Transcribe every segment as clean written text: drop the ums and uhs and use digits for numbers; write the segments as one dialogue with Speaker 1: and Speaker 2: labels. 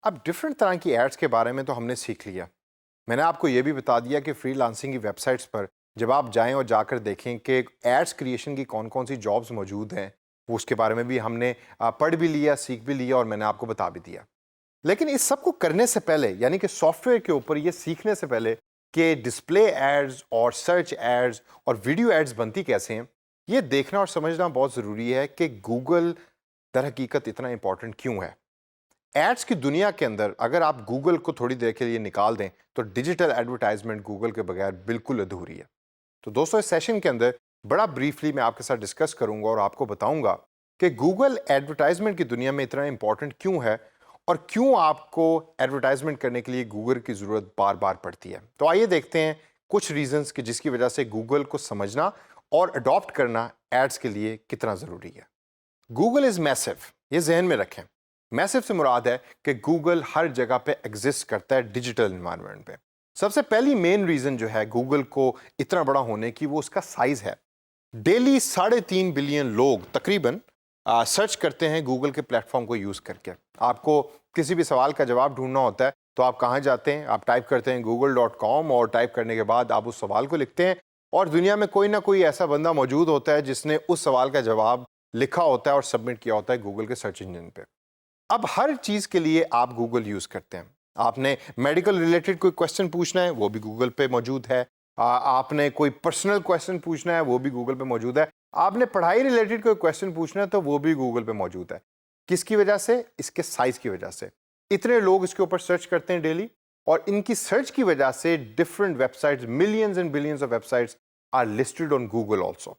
Speaker 1: अब डिफरेंट तरह की एड्स के बारे में तो हमने सीख लिया। मैंने आपको ये भी बता दिया कि फ्रीलांसिंग की वेबसाइट्स पर जब आप जाएं और जाकर देखें कि एड्स क्रिएशन की कौन कौन सी जॉब्स मौजूद हैं, वो उसके बारे में भी हमने पढ़ भी लिया, सीख भी लिया और मैंने आपको बता भी दिया। लेकिन इस सब को करने से पहले, यानी कि सॉफ्टवेयर के ऊपर ये सीखने से पहले कि डिस्प्ले एड्स और सर्च एड्स और वीडियो एड्स बनती कैसे हैं, ये देखना और समझना बहुत ज़रूरी है कि गूगल दर हकीकत इतना इंपॉर्टेंट क्यों है। एड्स की दुनिया के अंदर अगर आप गूगल को थोड़ी देर के लिए निकाल दें तो डिजिटल एडवर्टाइजमेंट गूगल के बगैर बिल्कुल अधूरी है। तो दोस्तों, इस सेशन के अंदर बड़ा ब्रीफली मैं आपके साथ डिस्कस करूंगा और आपको बताऊंगा कि गूगल एडवर्टाइजमेंट की दुनिया में इतना इंपॉर्टेंट क्यों है और क्यों आपको एडवर्टाइजमेंट करने के लिए गूगल की ज़रूरत बार बार पड़ती है। तो आइए देखते हैं कुछ रीजंस कि जिसकी वजह से गूगल को समझना और अडॉप्ट करना एड्स के लिए कितना ज़रूरी है। गूगल इज़ मैसिव, ये जहन में रखें। मैसिव से मुराद है कि गूगल हर जगह पे एग्जिस्ट करता है डिजिटल इन्वायरमेंट पे। सबसे पहली मेन रीज़न जो है गूगल को इतना बड़ा होने की, वो उसका साइज़ है। डेली 3.5 बिलियन लोग तकरीबन सर्च करते हैं गूगल के प्लेटफॉर्म को यूज़ करके। आपको किसी भी सवाल का जवाब ढूंढना होता है तो आप कहाँ जाते हैं? आप टाइप करते हैं google.com और टाइप करने के बाद आप उस सवाल को लिखते हैं और दुनिया में कोई ना कोई ऐसा बंदा मौजूद होता है जिसने उस सवाल का जवाब लिखा होता है और सबमिट किया होता है गूगल के सर्च इंजन पे। अब हर चीज़ के लिए आप गूगल यूज़ करते हैं। आपने मेडिकल रिलेटेड कोई क्वेश्चन पूछना है, वो भी गूगल पे मौजूद है। आपने कोई पर्सनल क्वेश्चन पूछना है, वो भी गूगल पे मौजूद है। आपने पढ़ाई रिलेटेड कोई क्वेश्चन पूछना है तो वो भी गूगल पे मौजूद है। किसकी वजह से? इसके साइज़ की वजह से। इतने लोग इसके ऊपर सर्च करते हैं डेली और इनकी सर्च की वजह से different websites, millions and billions of websites are listed on Google also.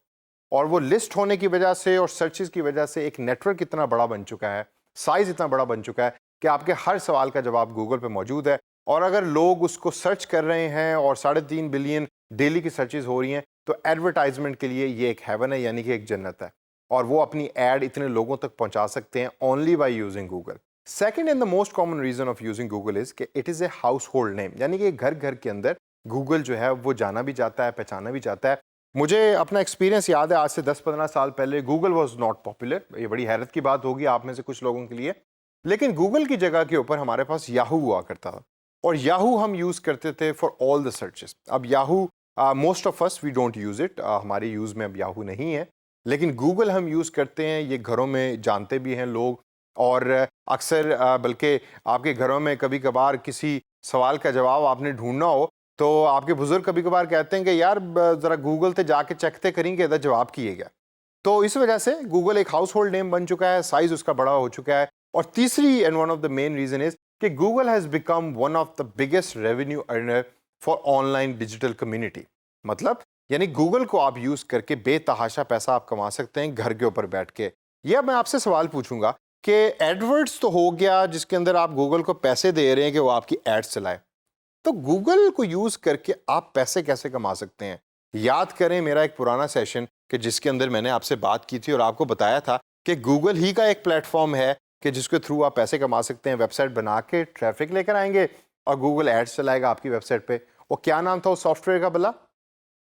Speaker 1: और वो लिस्ट होने की वजह से और सर्चेस की वजह से एक नेटवर्क इतना बड़ा बन चुका है, साइज इतना बड़ा बन चुका है कि आपके हर सवाल का जवाब गूगल पे मौजूद है। और अगर लोग उसको सर्च कर रहे हैं और 3.5 बिलियन डेली की सर्चेज हो रही हैं तो एडवर्टाइजमेंट के लिए ये एक हेवन है, यानी कि एक जन्नत है। और वो अपनी एड इतने लोगों तक पहुंचा सकते हैं only by using Google. Second and the most common reason of using Google is कि it is a household name, यानी कि घर घर के अंदर गूगल जो है वो जाना भी जाता है, पहचाना भी जाता है। मुझे अपना एक्सपीरियंस याद है, आज से 10-15 साल पहले गूगल वॉज नॉट पॉपुलर। ये बड़ी हैरत की बात होगी आप में से कुछ लोगों के लिए, लेकिन गूगल की जगह के ऊपर हमारे पास याहू हुआ करता था और याहू हम यूज़ करते थे फॉर ऑल द सर्चेस। अब Yahoo, most of us we don't use it, हमारे यूज़ में अब याहू नहीं है, लेकिन गूगल हम यूज़ करते हैं। ये घरों में जानते भी हैं लोग और अक्सर बल्कि आपके घरों में कभी कभार किसी सवाल का जवाब आपने ढूंढना हो तो आपके बुजुर्ग कभी कभार कहते हैं कि यार ज़रा गूगल पे जाके चेकते करेंगे इधर जवाब किए गया। तो इस वजह से गूगल एक हाउस होल्ड नेम बन चुका है, साइज उसका बड़ा हो चुका है। और तीसरी and one of the main reason is कि Google has become one of the biggest revenue earner for online digital community. मतलब यानी गूगल को आप यूज़ करके बेतहाशा पैसा आप कमा सकते हैं घर के ऊपर बैठ के। यह मैं आपसे सवाल पूछूंगा कि एडवर्ड्स तो हो गया जिसके अंदर आप गूगल को पैसे दे रहे हैं कि वो आपकी एड्स चलाए, तो गूगल को यूज करके आप पैसे कैसे कमा सकते हैं? याद करें मेरा एक पुराना सेशन कि जिसके अंदर मैंने आपसे बात की थी और आपको बताया था कि गूगल ही का एक प्लेटफॉर्म है कि जिसके थ्रू आप पैसे कमा सकते हैं। वेबसाइट बना के ट्रैफिक लेकर आएंगे और गूगल एड्स चलाएगा आपकी वेबसाइट पे। और क्या नाम था उस सॉफ्टवेयर का भला?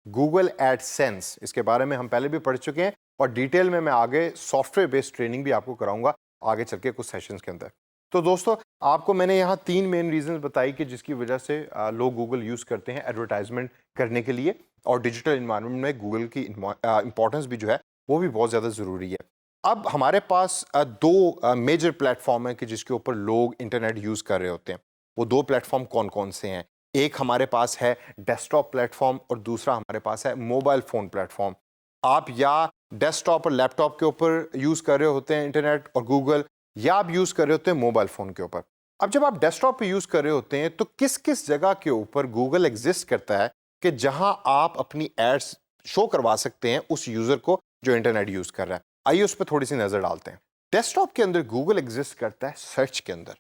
Speaker 1: Google AdSense. इसके बारे में हम पहले भी पढ़ चुके हैं और डिटेल में मैं आगे सॉफ्टवेयर बेस्ड ट्रेनिंग भी आपको कराऊंगा आगे चल के कुछ सेशंस के अंदर। तो दोस्तों, आपको मैंने यहाँ 3 मेन रीजंस बताई कि जिसकी वजह से लोग गूगल यूज़ करते हैं एडवर्टाइजमेंट करने के लिए और डिजिटल इन्वायरमेंट में गूगल की इंपॉर्टेंस भी जो है वो भी बहुत ज़्यादा ज़रूरी है। अब हमारे पास 2 मेजर प्लेटफॉर्म हैं कि जिसके ऊपर लोग इंटरनेट यूज़ कर रहे होते हैं। वो 2 प्लेटफॉर्म कौन कौन से हैं? एक हमारे पास है डेस्कटॉप प्लेटफॉर्म और दूसरा हमारे पास है मोबाइल फ़ोन प्लेटफॉर्म। आप या डेस्कटॉप और लैपटॉप के ऊपर यूज़ कर रहे होते हैं इंटरनेट और गूगल, या आप यूज़ कर रहे होते हैं मोबाइल फ़ोन के ऊपर। अब जब आप डेस्कटॉप पे यूज़ कर रहे होते हैं तो किस किस जगह के ऊपर गूगल एग्जिस्ट करता है कि जहां आप अपनी एड्स शो करवा सकते हैं उस यूज़र को जो इंटरनेट यूज़ कर रहा है। आइए उस पर थोड़ी सी नज़र डालते हैं। डेस्कटॉप के अंदर गूगल एग्जिस्ट करता है सर्च के अंदर।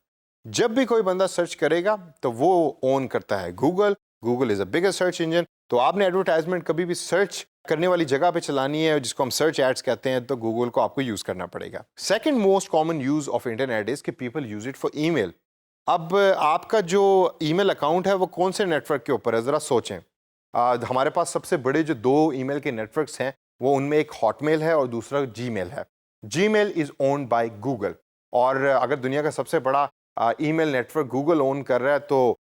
Speaker 1: जब भी कोई बंदा सर्च करेगा तो वो ओन करता है Google. Google is a biggest search engine. तो आपने एडवर्टाइजमेंट कभी भी सर्च करने वाली जगह पे चलानी है जिसको हम सर्च एड्स कहते हैं तो गूगल को आपको यूज़ करना पड़ेगा। Second most common use of internet is कि people use it for email. अब आपका जो ईमेल अकाउंट है वो कौन से नेटवर्क के ऊपर है, ज़रा सोचें। हमारे पास सबसे बड़े जो 2 ईमेल के नेटवर्क्स हैं वो उनमें एक हॉटमेल है और दूसरा जीमेल है। Gmail is owned by Google और अगर दुनिया का सबसे बड़ा ईमेल नेटवर्क गूगल ओन कर रहा है, तो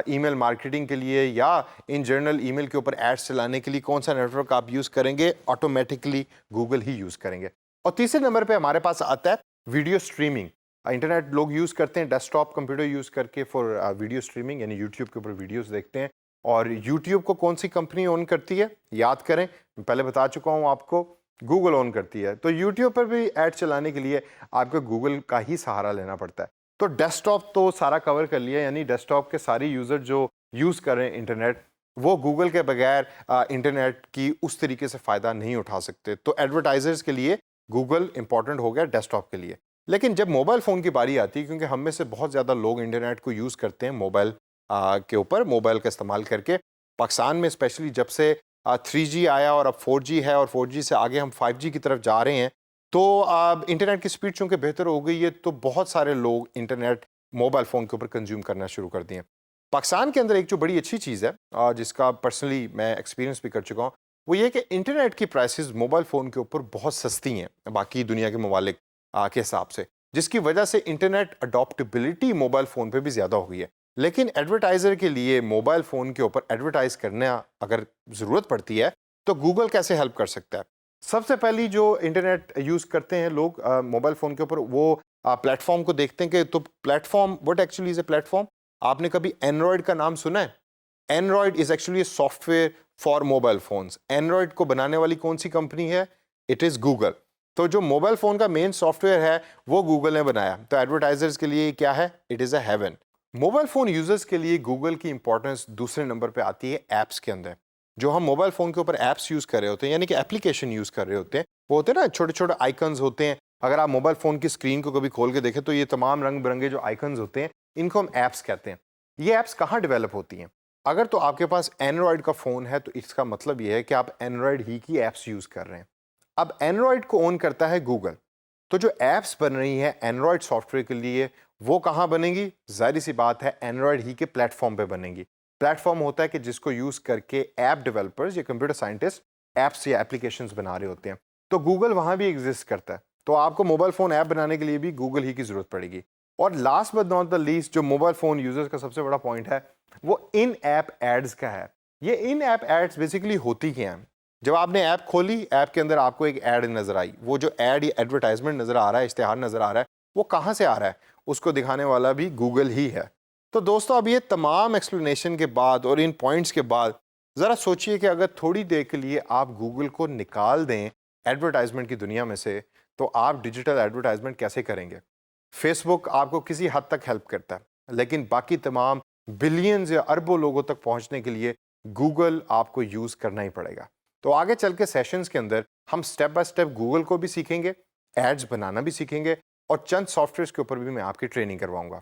Speaker 1: ईमेल मार्केटिंग के लिए या इन जनरल ईमेल के ऊपर एड्स चलाने के लिए कौन सा नेटवर्क आप यूज़ करेंगे? ऑटोमेटिकली गूगल ही यूज़ करेंगे। और तीसरे नंबर पे हमारे पास आता है वीडियो स्ट्रीमिंग। इंटरनेट लोग यूज़ करते हैं डेस्कटॉप कंप्यूटर यूज़ करके फॉर वीडियो स्ट्रीमिंग, यानी यूट्यूब के ऊपर वीडियोस देखते हैं। और यूट्यूब को कौन सी कंपनी ओन करती है? याद करें, मैं पहले बता चुका हूँ आपको, गूगल ओन करती है। तो यूट्यूब पर भी ऐड चलाने के लिए आपको गूगल का ही सहारा लेना पड़ता है। तो डेस्कटॉप तो सारा कवर कर लिया, यानी डेस्कटॉप के सारे यूज़र जो यूज़ कर रहे हैं इंटरनेट, वो गूगल के बगैर इंटरनेट की उस तरीके से फ़ायदा नहीं उठा सकते। तो एडवर्टाइजर्स के लिए गूगल इंपॉर्टेंट हो गया डेस्कटॉप के लिए। लेकिन जब मोबाइल फ़ोन की बारी आती है, क्योंकि हम में से बहुत ज़्यादा लोग इंटरनेट को यूज़ करते हैं मोबाइल के ऊपर, मोबाइल का इस्तेमाल करके। पाकिस्तान में स्पेशली जब से 3G आया और अब 4G है और 4G से आगे हम 5G की तरफ जा रहे हैं, तो अब इंटरनेट की स्पीड चूँकि बेहतर हो गई है, तो बहुत सारे लोग इंटरनेट मोबाइल फ़ोन के ऊपर कंज्यूम करना शुरू कर दिए। पाकिस्तान के अंदर एक जो बड़ी अच्छी चीज़ है जिसका पर्सनली मैं एक्सपीरियंस भी कर चुका हूँ, वो ये कि इंटरनेट की प्राइसेस मोबाइल फ़ोन के ऊपर बहुत सस्ती हैं बाकी दुनिया के ममालिक के हिसाब से, जिसकी वजह से इंटरनेट अडॉप्टेबिलिटी मोबाइल फ़ोन पे भी ज़्यादा हो गई है। लेकिन एडवर्टाइज़र के लिए मोबाइल फ़ोन के ऊपर एडवर्टाइज़ करना अगर ज़रूरत पड़ती है, तो गूगल कैसे हेल्प कर सकता है? सबसे पहली जो इंटरनेट यूज़ करते हैं लोग मोबाइल फ़ोन के ऊपर, वो प्लेटफ़ॉर्म को देखते हैं कि तो platform what actually is a platform? आपने कभी एंड्रॉयड का नाम सुना है? Android is actually a software for mobile phones. Android को बनाने वाली कौन सी कंपनी है? It is Google. तो जो मोबाइल फ़ोन का मेन सॉफ्टवेयर है, वो गूगल ने बनाया। तो एडवर्टाइज़र्स के लिए क्या है? It is a heaven. Mobile phone users के लिए गूगल की इंपॉर्टेंस दूसरे नंबर पे आती है ऐप्स के अंदर। जो हम मोबाइल फ़ोन के ऊपर ऐप्स यूज़ कर रहे होते हैं, यानी कि एप्लीकेशन यूज़ कर रहे होते हैं, वो होते हैं ना छोटे-छोटे आइकन्स होते हैं। अगर आप मोबाइल फ़ोन की स्क्रीन को कभी खोल के देखें, तो ये तमाम रंग-बिरंगे जो आइकन्स होते हैं, इनको हम ऐप्स कहते हैं। ये ऐप्स कहाँ डेवलप होती हैं? अगर तो आपके पास एंड्रॉयड का फ़ोन है, तो इसका मतलब ये है कि आप एंड्रॉयड ही की ऐप्स यूज़ कर रहे हैं। अब एंड्रॉयड को ओन करता है गूगल। तो जो ऐप्स बन रही हैं एंड्रॉयड सॉफ्टवेयर के लिए, वो कहाँ बनेंगी? ज़ाहिर सी बात है, एंड्रॉयड ही के प्लेटफ़ॉर्म पे बनेंगी। प्लेटफ़ॉर्म होता है कि जिसको यूज़ करके ऐप डेवलपर्स या कंप्यूटर साइंटिस्ट ऐप्स या एप्लीकेशंस बना रहे होते हैं। तो गूगल वहाँ भी एग्ज़िस्ट करता है। तो आपको मोबाइल फ़ोन ऐप बनाने के लिए भी गूगल ही की ज़रूरत पड़ेगी। और last but not the least, जो मोबाइल फ़ोन यूज़र्स का सबसे बड़ा पॉइंट है, वो इन ऐप एड्स का है। ये इन ऐप एड्स बेसिकली होती क्या हैं? जब आपने ऐप खोली, ऐप के अंदर आपको एक ऐड नज़र आई। वो जो ऐड या एडवर्टाइज़मेंट नज़र आ रहा है, इश्तिहार नज़र आ रहा है, वो कहाँ से आ रहा है? उसको दिखाने वाला भी गूगल ही है। तो दोस्तों, अब ये तमाम एक्सप्लेनेशन के बाद और इन पॉइंट्स के बाद ज़रा सोचिए कि अगर थोड़ी देर के लिए आप गूगल को निकाल दें एडवर्टाइज़मेंट की दुनिया में से, तो आप डिजिटल एडवर्टाइज़मेंट कैसे करेंगे? फेसबुक आपको किसी हद तक हेल्प करता है, लेकिन बाकी तमाम बिलियंस या अरबों लोगों तक पहुंचने के लिए गूगल आपको यूज़ करना ही पड़ेगा। तो आगे चल के सेशंस के अंदर हम स्टेप बाय स्टेप गूगल को भी सीखेंगे, एड्स बनाना भी सीखेंगे और चंद सॉफ्टवेयर्स के ऊपर भी मैं आपकी ट्रेनिंग करवाऊंगा।